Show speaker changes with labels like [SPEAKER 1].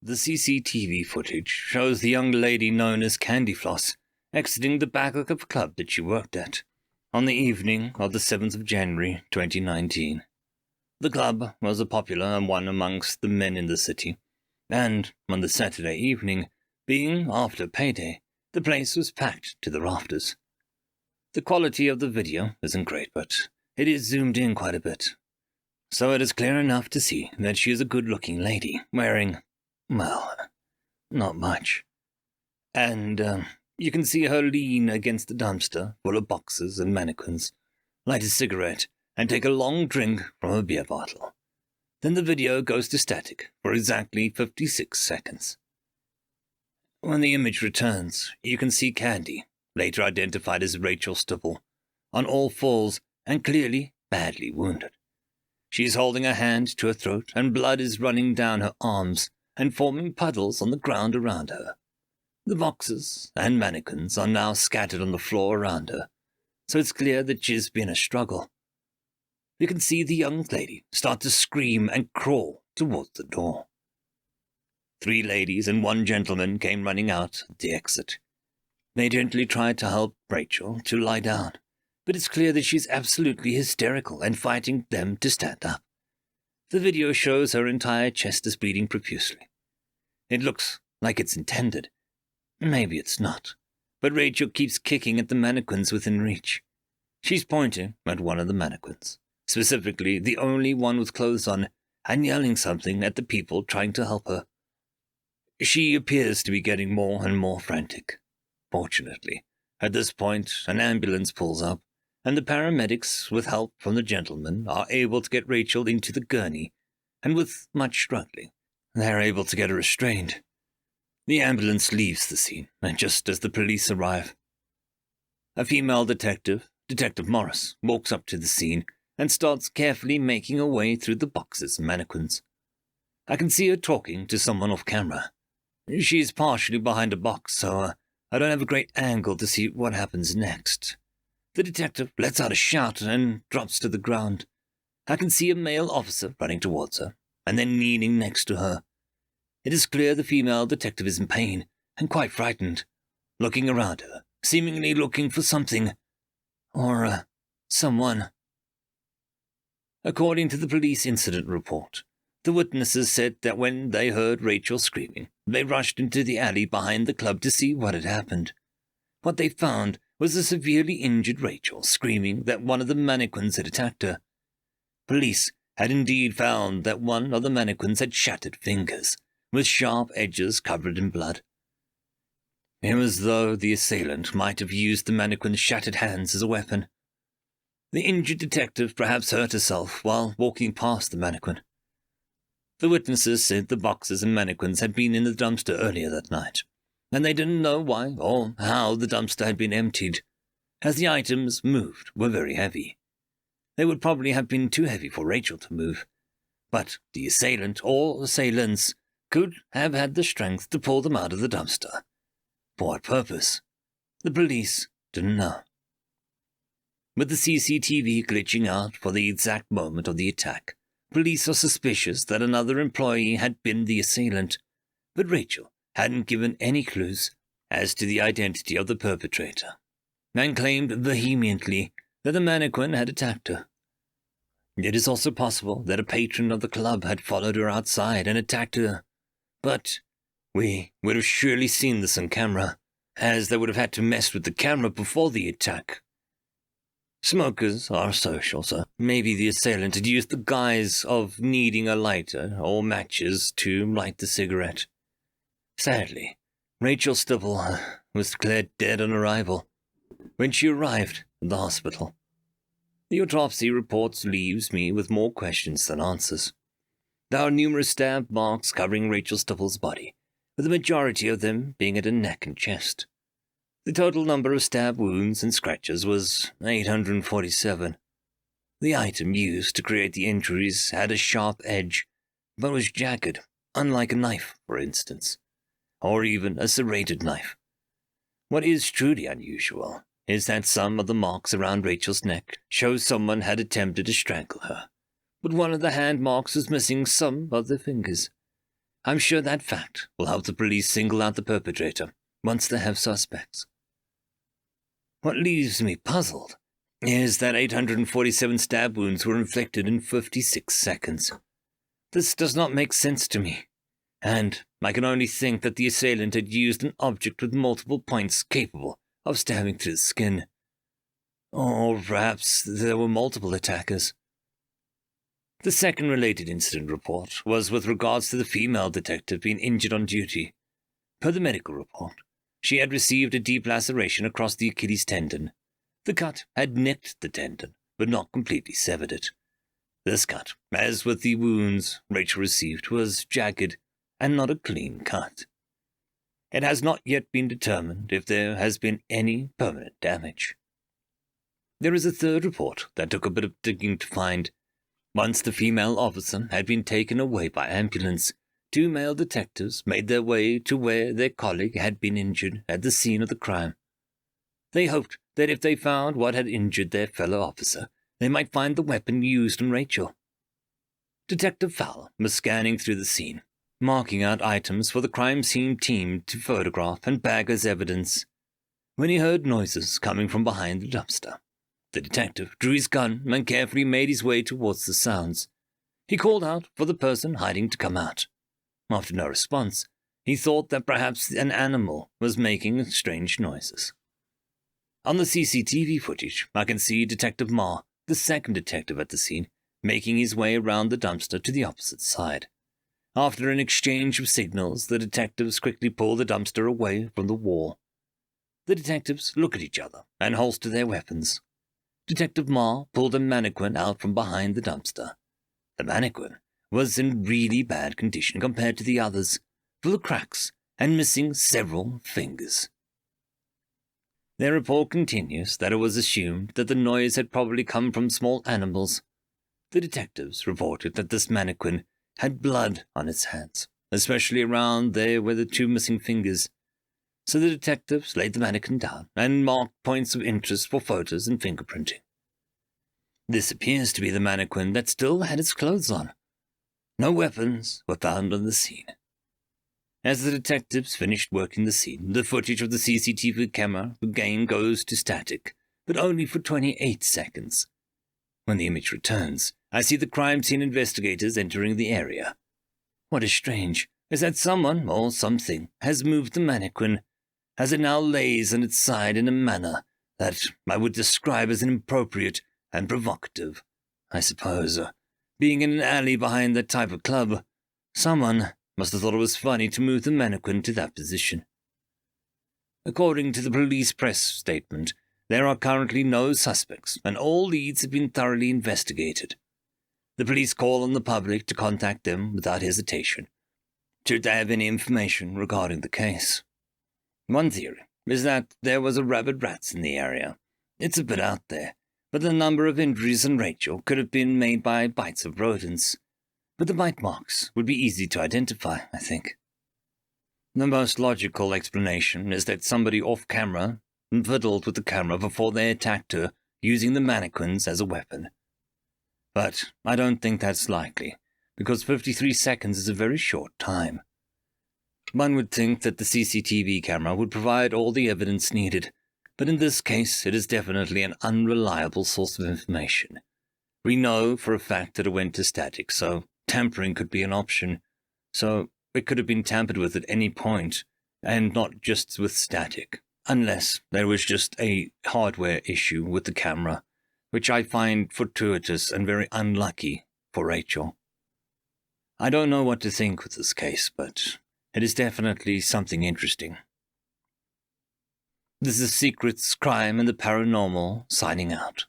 [SPEAKER 1] The CCTV footage shows the young lady known as Candy Floss exiting the back of the club that she worked at on the evening of the 7th of January 2019. The club was a popular one amongst the men in the city, and on the Saturday evening, being after payday, the place was packed to the rafters. The quality of the video isn't great, but it is zoomed in quite a bit, so it is clear enough to see that she is a good-looking lady, wearing, well, not much. And you can see her lean against the dumpster full of boxes and mannequins, light a cigarette, and take a long drink from a beer bottle. Then the video goes to static for exactly 56 seconds. When the image returns, you can see Candy, later identified as Rachel Stubble, on all fours and clearly badly wounded. She is holding a hand to her throat, and blood is running down her arms and forming puddles on the ground around her. The boxes and mannequins are now scattered on the floor around her, so it's clear that she's been a struggle. You can see the young lady start to scream and crawl towards the door. 3 ladies and 1 gentleman came running out at the exit. They gently tried to help Rachel to lie down, but it's clear that she's absolutely hysterical and fighting them to stand up. The video shows her entire chest is bleeding profusely. It looks like it's intended. Maybe it's not, but Rachel keeps kicking at the mannequins within reach. She's pointing at one of the mannequins, specifically the only one with clothes on, and yelling something at the people trying to help her. She appears to be getting more and more frantic. Fortunately, at this point, an ambulance pulls up, and the paramedics, with help from the gentleman, are able to get Rachel into the gurney, and with much struggling, they're able to get her restrained. The ambulance leaves the scene, and just as the police arrive, a female detective, Detective Morris, walks up to the scene and starts carefully making her way through the boxes and mannequins. I can see her talking to someone off camera. She's partially behind a box, so I don't have a great angle to see what happens next. The detective lets out a shout and drops to the ground. I can see a male officer running towards her, and then kneeling next to her. It is clear the female detective is in pain and quite frightened, looking around her, seemingly looking for something, or someone. According to the police incident report, the witnesses said that when they heard Rachel screaming, they rushed into the alley behind the club to see what had happened. What they found was a severely injured Rachel screaming that one of the mannequins had attacked her. Police had indeed found that one of the mannequins had shattered fingers, with sharp edges covered in blood. It was as though the assailant might have used the mannequin's shattered hands as a weapon. The injured detective perhaps hurt herself while walking past the mannequin. The witnesses said the boxes and mannequins had been in the dumpster earlier that night, and they didn't know why or how the dumpster had been emptied, as the items moved were very heavy. They would probably have been too heavy for Rachel to move, but the assailant or assailants could have had the strength to pull them out of the dumpster. For what purpose? The police didn't know. With the CCTV glitching out for the exact moment of the attack, police are suspicious that another employee had been the assailant, but Rachel hadn't given any clues as to the identity of the perpetrator, and claimed vehemently that the mannequin had attacked her. It is also possible that a patron of the club had followed her outside and attacked her, but we would have surely seen this on camera, as they would have had to mess with the camera before the attack. Smokers are social, so maybe the assailant had used the guise of needing a lighter or matches to light the cigarette. Sadly, Rachel Stubble was declared dead on arrival when she arrived at the hospital. The autopsy report leaves me with more questions than answers. There are numerous stab marks covering Rachel Stubble's body, with the majority of them being at her neck and chest. The total number of stab wounds and scratches was 847. The item used to create the injuries had a sharp edge, but was jagged, unlike a knife, for instance, or even a serrated knife. What is truly unusual is that some of the marks around Rachel's neck show someone had attempted to strangle her, but one of the hand marks was missing some of the fingers. I'm sure that fact will help the police single out the perpetrator once they have suspects. What leaves me puzzled is that 847 stab wounds were inflicted in 56 seconds. This does not make sense to me, and I can only think that the assailant had used an object with multiple points capable of stabbing through the skin. Or perhaps there were multiple attackers. The second related incident report was with regards to the female detective being injured on duty. Per the medical report, she had received a deep laceration across the Achilles tendon. The cut had nicked the tendon, but not completely severed it. This cut, as with the wounds Rachel received, was jagged and not a clean cut. It has not yet been determined if there has been any permanent damage. There is a third report that took a bit of digging to find. Once the female officer had been taken away by ambulance, two male detectives made their way to where their colleague had been injured at the scene of the crime. They hoped that if they found what had injured their fellow officer, they might find the weapon used on Rachel. Detective Fowler was scanning through the scene, marking out items for the crime scene team to photograph and bag as evidence, when he heard noises coming from behind the dumpster. The detective drew his gun and carefully made his way towards the sounds. He called out for the person hiding to come out. After no response, he thought that perhaps an animal was making strange noises. On the CCTV footage, I can see Detective Ma, the second detective at the scene, making his way around the dumpster to the opposite side. After an exchange of signals, the detectives quickly pull the dumpster away from the wall. The detectives look at each other and holster their weapons. Detective Ma pulled a mannequin out from behind the dumpster. The mannequin was in really bad condition compared to the others, full of cracks and missing several fingers. Their report continues that it was assumed that the noise had probably come from small animals. The detectives reported that this mannequin had blood on its hands, especially around there where the two missing fingers. So the detectives laid the mannequin down and marked points of interest for photos and fingerprinting. This appears to be the mannequin that still had its clothes on. No weapons were found on the scene. As the detectives finished working the scene, the footage of the CCTV camera again goes to static, but only for 28 seconds. When the image returns, I see the crime scene investigators entering the area. What is strange is that someone or something has moved the mannequin, as it now lays on its side in a manner that I would describe as inappropriate and provocative. I suppose, being in an alley behind that type of club, someone must have thought it was funny to move the mannequin to that position. According to the police press statement, there are currently no suspects, and all leads have been thoroughly investigated. The police call on the public to contact them without hesitation, should they have any information regarding the case. One theory is that there was a rabid rats in the area. It's a bit out there, but the number of injuries on Rachel could have been made by bites of rodents. But the bite marks would be easy to identify, I think. The most logical explanation is that somebody off-camera fiddled with the camera before they attacked her, using the mannequins as a weapon. But I don't think that's likely, because 53 seconds is a very short time. One would think that the CCTV camera would provide all the evidence needed, but in this case it is definitely an unreliable source of information. We know for a fact that it went to static, so tampering could be an option. So it could have been tampered with at any point, and not just with static, unless there was just a hardware issue with the camera, which I find fortuitous and very unlucky for Rachel. I don't know what to think with this case, but it is definitely something interesting. This is Secrets, Crime, and the Paranormal signing out.